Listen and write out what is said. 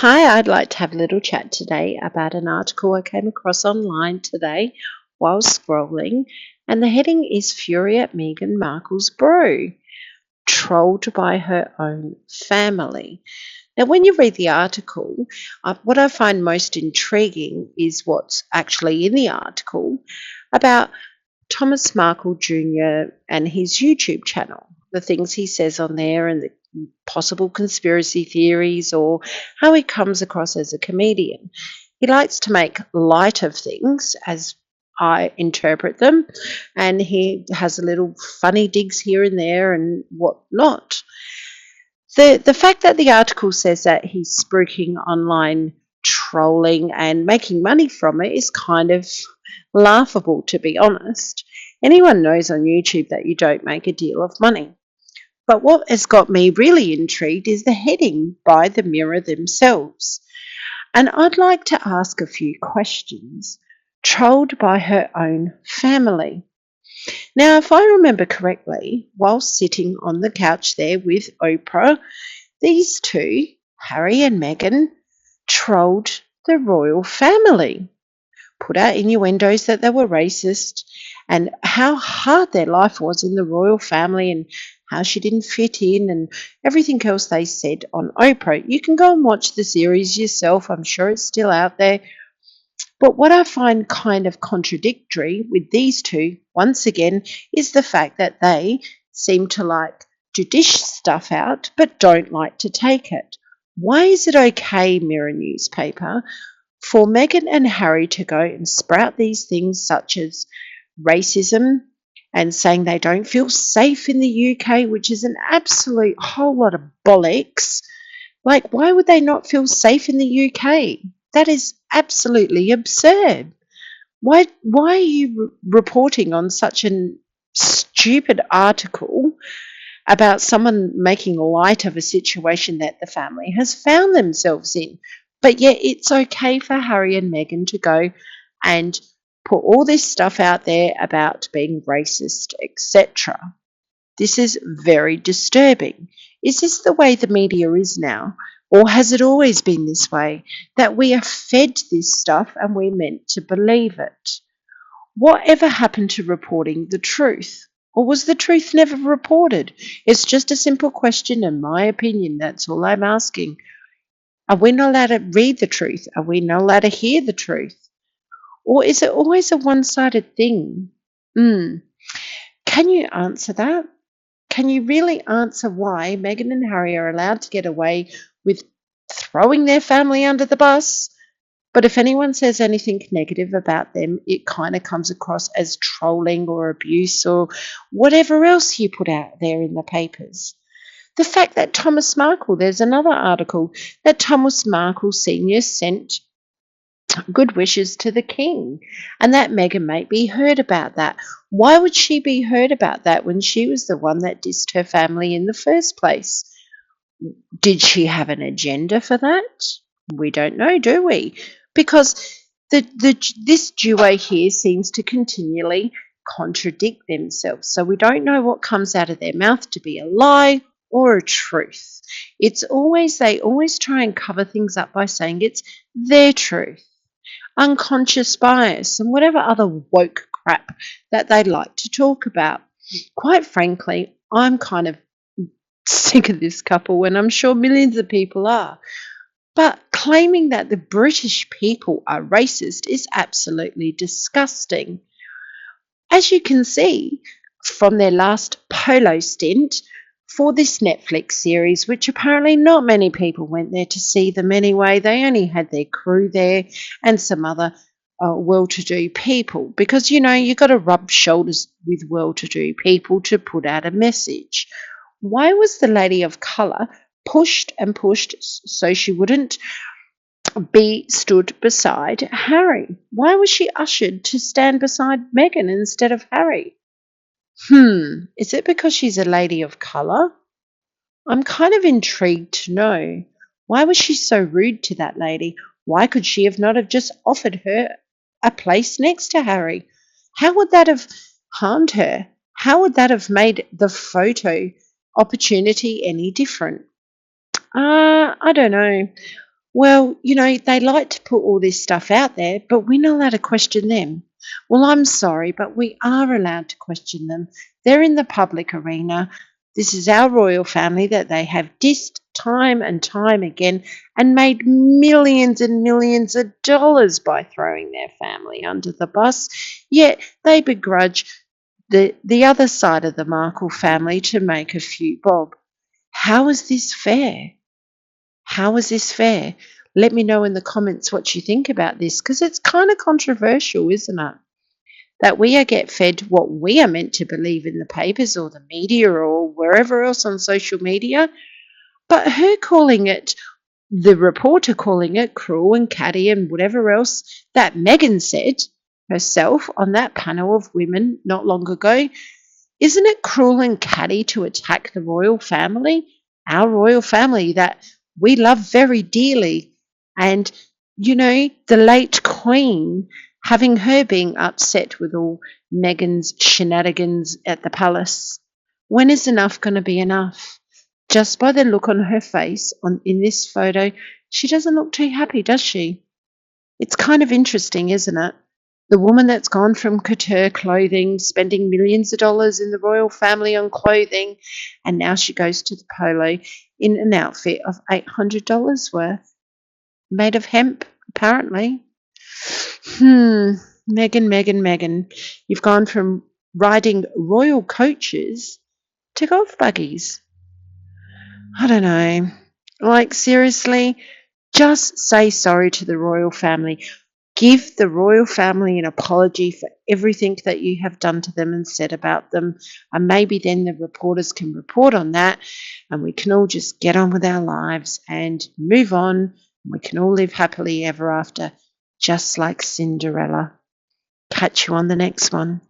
Hi, I'd like to have a little chat today about an article I came across online today while scrolling, and the heading is Fury at Meghan Markle's Brew, trolled by her own family. Now, when you read the article, what I find most intriguing is what's actually in the article about Thomas Markle Jr. and his YouTube channel, the things he says on there and the possible conspiracy theories or how he comes across as a comedian. He likes to make light of things as I interpret them, and he has a little funny digs here and there and whatnot. The fact that the article says that he's spruiking online trolling and making money from it is kind of laughable, to be honest. Anyone knows on YouTube that you don't make a deal of money. But what has got me really intrigued is the heading by the Mirror themselves. And I'd like to ask a few questions. Trolled by her own family. Now, if I remember correctly, while sitting on the couch there with Oprah, these two, Harry and Meghan, trolled the royal family, put out innuendos that they were racist and how hard their life was in the royal family and how she didn't fit in and everything else they said on Oprah. You can go and watch the series yourself. I'm sure it's still out there. But what I find kind of contradictory with these two, once again, is the fact that they seem to like to dish stuff out but don't like to take it. Why is it okay, Mirror newspaper, for Meghan and Harry to go and sprout these things such as racism and saying they don't feel safe in the UK, which is an absolute whole lot of bollocks? Like, why would they not feel safe in the UK? That is absolutely absurd. Why are you reporting on such a stupid article about someone making light of a situation that the family has found themselves in? But yet it's okay for Harry and Meghan to go and put all this stuff out there about being racist, etc. This is very disturbing. Is this the way the media is now? Or has it always been this way, that we are fed this stuff and we're meant to believe it? Whatever happened to reporting the truth? Or was the truth never reported? It's just a simple question, in my opinion. That's all I'm asking. Are we not allowed to read the truth? Are we not allowed to hear the truth? Or is it always a one-sided thing? Can you answer that? Can you really answer why Meghan and Harry are allowed to get away with throwing their family under the bus? But if anyone says anything negative about them, it kind of comes across as trolling or abuse or whatever else you put out there in the papers. The fact that Thomas Markle, there's another article that Thomas Markle Sr. sent good wishes to the king and that Meghan might be heard about that. Why would she be heard about that when she was the one that dissed her family in the first place? Did she have an agenda for that? We don't know, do we? Because this duo here seems to continually contradict themselves. So we don't know what comes out of their mouth to be a lie or a truth. They always try and cover things up by saying it's their truth. Unconscious bias and whatever other woke crap that they like to talk about. Quite frankly, I'm kind of sick of this couple, and I'm sure millions of people are. But claiming that the British people are racist is absolutely disgusting. As you can see from their last polo stint for this Netflix series, which apparently not many people went there to see them anyway. They only had their crew there and some other well-to-do people, because you got to rub shoulders with well-to-do people to put out a message. Why was the lady of colour pushed and pushed so she wouldn't be stood beside Harry? Why was she ushered to stand beside Meghan instead of Harry? Is it because she's a lady of colour? I'm kind of intrigued to know. Why was she so rude to that lady? Why could she not have just offered her a place next to Harry? How would that have harmed her? How would that have made the photo opportunity any different? I don't know. Well, they like to put all this stuff out there, but we're not allowed to question them. Well, I'm sorry, but we are allowed to question them. They're in the public arena. This is our royal family that they have dissed time and time again and made millions and millions of dollars by throwing their family under the bus. Yet they begrudge the other side of the Markle family to make a few bob. How is this fair? How is this fair? Let me know in the comments what you think about this, because it's kind of controversial, isn't it? That we get fed what we are meant to believe in the papers or the media or wherever else on social media, but the reporter calling it cruel and catty and whatever else that Meghan said herself on that panel of women not long ago. Isn't it cruel and catty to attack the royal family, our royal family that we love very dearly? And, the late Queen, having her being upset with all Meghan's shenanigans at the palace. When is enough going to be enough? Just by the look on her face in this photo, she doesn't look too happy, does she? It's kind of interesting, isn't it? The woman that's gone from couture clothing, spending millions of dollars in the royal family on clothing, and now she goes to the polo in an outfit of $800 worth, made of hemp, apparently. Meghan, Meghan, you've gone from riding royal coaches to golf buggies. I don't know. Like, seriously, just say sorry to the royal family. Give the royal family an apology for everything that you have done to them and said about them. And maybe then the reporters can report on that and we can all just get on with our lives and move on. We can all live happily ever after, just like Cinderella. Catch you on the next one.